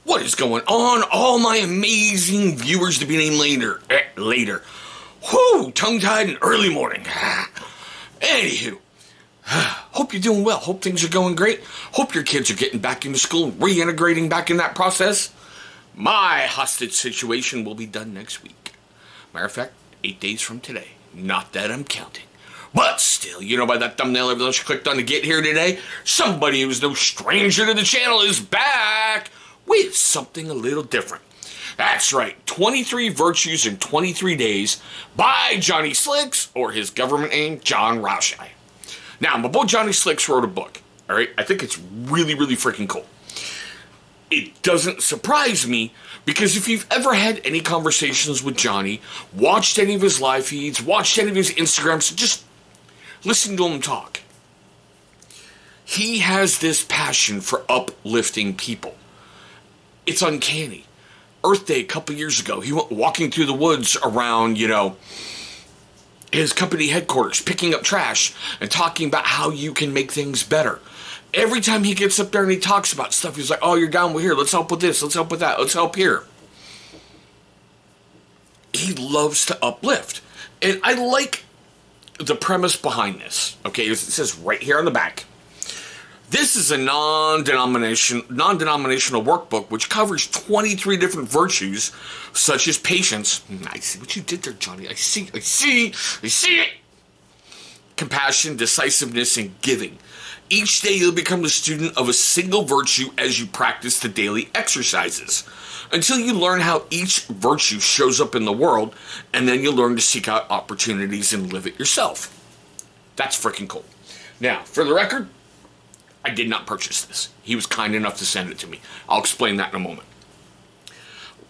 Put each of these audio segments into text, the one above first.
What is going on? All my amazing viewers to be named later. Whoo, tongue-tied and early morning. Anywho, hope you're doing well. Hope things are going great. Hope your kids are getting back into school and reintegrating back in that process. My hostage situation will be done next week. Matter of fact, 8 days from today. Not that I'm counting. But still, you know by that thumbnail everyone else clicked on to get here today, somebody who's no stranger to the channel is back with something a little different. That's right, 23 Virtues in 23 Days by Johnny Slicks, or his government name, John Raushi. Now, my boy Johnny Slicks wrote a book, alright? I think it's really, really freaking cool. It doesn't surprise me, because if you've ever had any conversations with Johnny, watched any of his live feeds, watched any of his Instagrams, just listen to him talk. He has this passion for uplifting people. It's uncanny. Earth Day a couple years ago, he went walking through the woods around, his company headquarters, picking up trash and talking about how you can make things better. Every time he gets up there and he talks about stuff, he's like, oh, you're down with here, let's help with this, let's help with that, let's help here. He loves to uplift. And I like the premise behind this. Okay, it says right here on the back. This is a non-denominational workbook which covers 23 different virtues, such as patience. I see what you did there, Johnny. I see it. Compassion, decisiveness, and giving. Each day you'll become a student of a single virtue as you practice the daily exercises, until you learn how each virtue shows up in the world, and then you'll learn to seek out opportunities and live it yourself. That's freaking cool. Now, for the record, I did not purchase this. He was kind enough to send it to me. I'll explain that in a moment.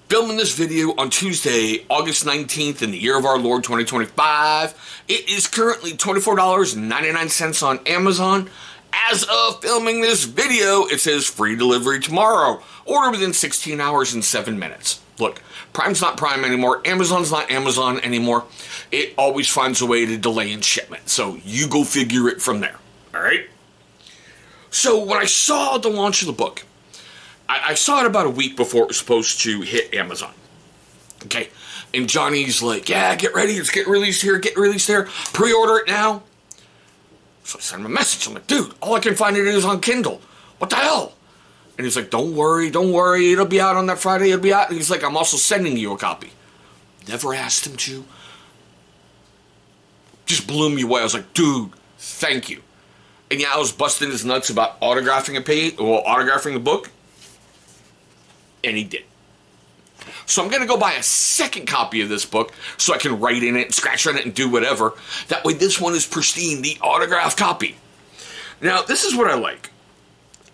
Filming this video on Tuesday, August 19th in the year of our Lord 2025. It is currently $24.99 on Amazon. As of filming this video, it says free delivery tomorrow. Order within 16 hours and 7 minutes. Look, Prime's not Prime anymore. Amazon's not Amazon anymore. It always finds a way to delay in shipment. So you go figure it from there. All right? So when I saw the launch of the book, I saw it about a week before it was supposed to hit Amazon. Okay? And Johnny's like, yeah, get ready. It's getting released here, get released there. Pre-order it now. So I sent him a message. I'm like, dude, all I can find it is on Kindle. What the hell? And he's like, don't worry. It'll be out on that Friday. It'll be out. And he's like, I'm also sending you a copy. Never asked him to. Just blew me away. I was like, dude, thank you. And yeah, I was busting his nuts about autographing the book. And he did. So I'm going to go buy a second copy of this book so I can write in it and scratch on it and do whatever. That way this one is pristine, the autographed copy. Now, this is what I like.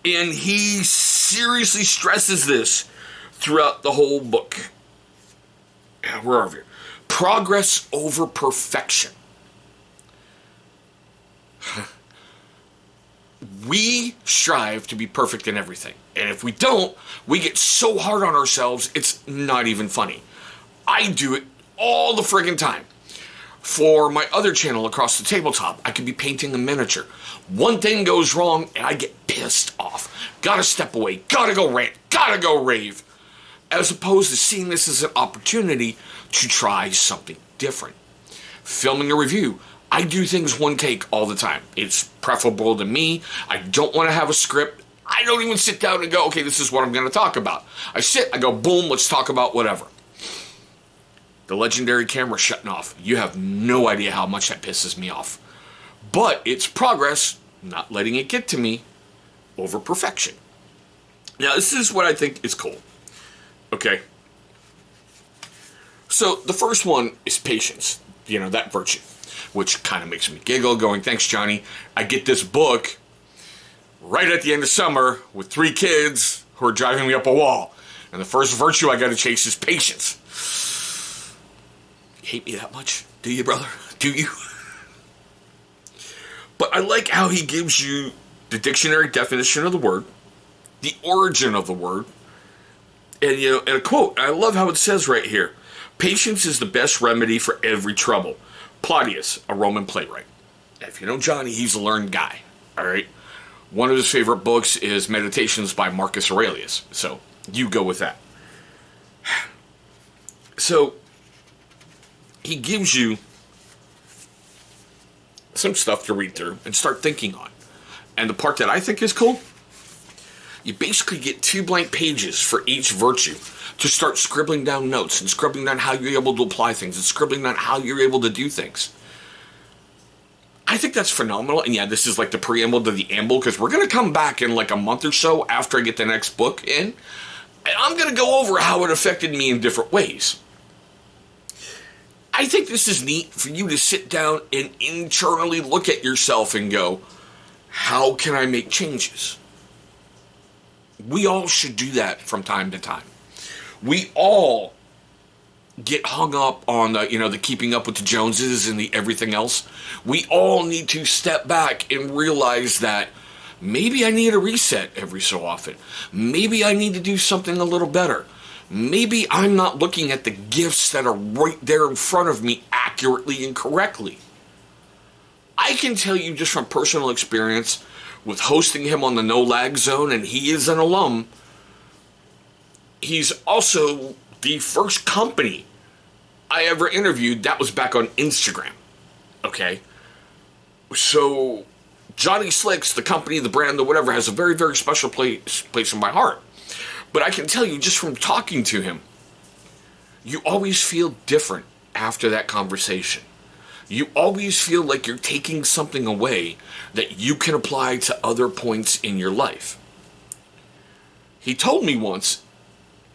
And he seriously stresses this throughout the whole book. Where are we? Progress over perfection. We strive to be perfect in everything. And if we don't, we get so hard on ourselves, it's not even funny. I do it all the friggin' time. For my other channel, Across the Tabletop, I could be painting a miniature. One thing goes wrong, and I get pissed off. Gotta step away, gotta go rant, gotta go rave. As opposed to seeing this as an opportunity to try something different. Filming a review. I do things one take all the time. It's preferable to me. I don't want to have a script. I don't even sit down and go, okay, this is what I'm going to talk about. I sit, I go, boom, let's talk about whatever. The legendary camera shutting off. You have no idea how much that pisses me off. But it's progress, not letting it get to me, over perfection. Now, this is what I think is cool. Okay? So, the first one is patience. That virtue. Which kind of makes me giggle, going, thanks, Johnny. I get this book right at the end of summer with 3 kids who are driving me up a wall. And the first virtue I got to chase is patience. You hate me that much? Do you, brother? Do you? But I like how he gives you the dictionary definition of the word, the origin of the word, and, and a quote. I love how it says right here, patience is the best remedy for every trouble. Claudius, a Roman playwright. If you know Johnny, he's a learned guy, all right? One of his favorite books is Meditations by Marcus Aurelius. So You go with that. So, he gives you some stuff to read through and start thinking on. And the part that I think is cool, you basically get 2 blank pages for each virtue to start scribbling down notes and scribbling down how you're able to apply things and scribbling down how you're able to do things. I think that's phenomenal. And yeah, this is like the preamble to the amble, because we're going to come back in like a month or so after I get the next book in. And I'm going to go over how it affected me in different ways. I think this is neat for you to sit down and internally look at yourself and go, how can I make changes? We all should do that from time to time. We all get hung up on the keeping up with the Joneses and the everything else. We all need to step back and realize that maybe I need a reset every so often. Maybe I need to do something a little better. Maybe I'm not looking at the gifts that are right there in front of me accurately and correctly. I can tell you just from personal experience with hosting him on the No Lag Zone, and he is an alum. He's also the first company I ever interviewed that was back on Instagram. Okay? So, Johnny Slicks, the company, the brand, the whatever, has a very, very special place in my heart. But I can tell you, just from talking to him, you always feel different after that conversation. You always feel like you're taking something away that you can apply to other points in your life. He told me once,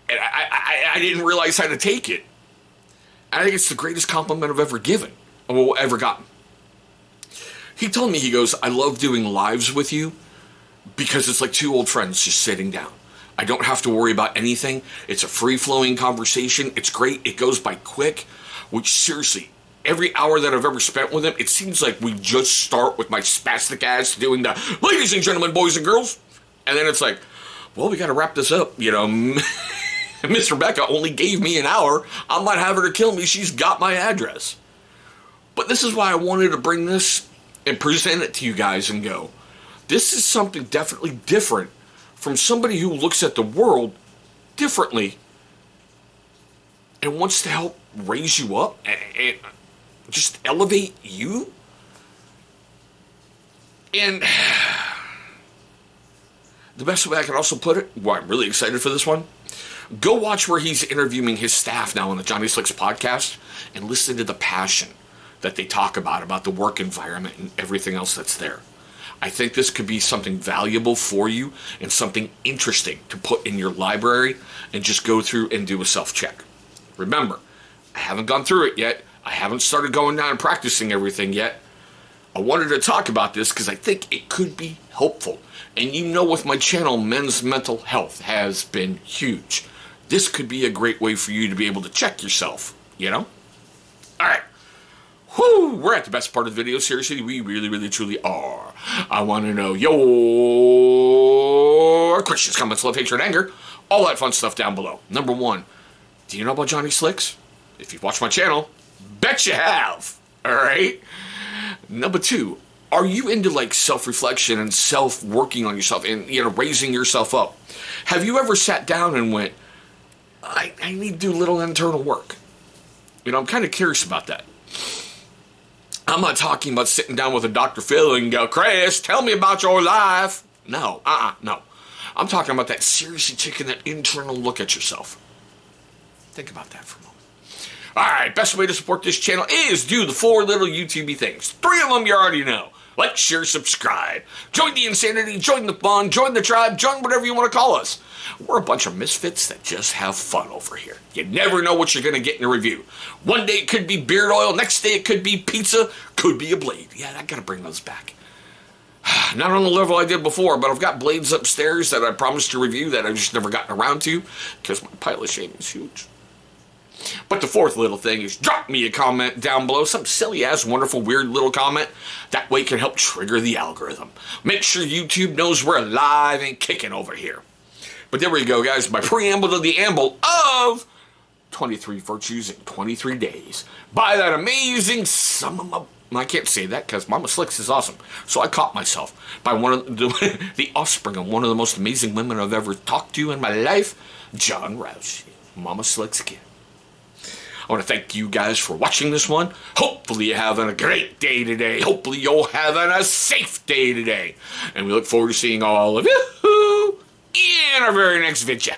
and I didn't realize how to take it. I think it's the greatest compliment I've ever given, or ever gotten. He told me, he goes, I love doing lives with you because it's like 2 old friends just sitting down. I don't have to worry about anything. It's a free-flowing conversation. It's great. It goes by quick, which seriously, every hour that I've ever spent with him, it seems like we just start with my spastic ass doing the, ladies and gentlemen, boys and girls. And then it's like, well, we got to wrap this up. Miss Rebecca only gave me an hour. I might have her to kill me. She's got my address. But this is why I wanted to bring this and present it to you guys and go, this is something definitely different from somebody who looks at the world differently and wants to help raise you up and just elevate you. And the best way I can also put it, I'm really excited for this one, go watch where he's interviewing his staff now on the Johnny Slicks podcast and listen to the passion that they talk about the work environment and everything else that's there. I think this could be something valuable for you and something interesting to put in your library and just go through and do a self-check. Remember, I haven't gone through it yet. I haven't started going down and practicing everything yet. I wanted to talk about this because I think it could be helpful. And with my channel, men's mental health has been huge. This could be a great way for you to be able to check yourself, All right. Whew, we're at the best part of the video. Seriously, we really, really, truly are. I want to know your questions, comments, love, hatred, anger, all that fun stuff down below. Number 1, do you know about Johnny Slicks? If you've watched my channel, bet you have. All right. Number 2, are you into like self-reflection and self-working on yourself and raising yourself up? Have you ever sat down and went, I need to do a little internal work? I'm kind of curious about that. I'm not talking about sitting down with a Dr. Phil and go, Chris, tell me about your life. No, no. I'm talking about that seriously taking that internal look at yourself. Think about that for a moment. All right, best way to support this channel is do the 4 little YouTube things. 3 of them you already know. Like, share, subscribe. Join the insanity, join the fun, join the tribe, join whatever you want to call us. We're a bunch of misfits that just have fun over here. You never know what you're going to get in a review. One day it could be beard oil, next day it could be pizza, could be a blade. Yeah, I got to bring those back. Not on the level I did before, but I've got blades upstairs that I promised to review that I've just never gotten around to because my pile of shame is huge. But the 4th little thing is drop me a comment down below, some silly ass, wonderful, weird little comment. That way it can help trigger the algorithm. Make sure YouTube knows we're alive and kicking over here. But there we go, guys. My preamble to the amble of 23 virtues in 23 days by that amazing son of a I can't say that because Mama Slicks is awesome. So I caught myself by one of the offspring of one of the most amazing women I've ever talked to in my life, John Raushi, Mama Slicks kid. I want to thank you guys for watching this one. Hopefully you're having a great day today. Hopefully you're having a safe day today. And we look forward to seeing all of you in our very next video.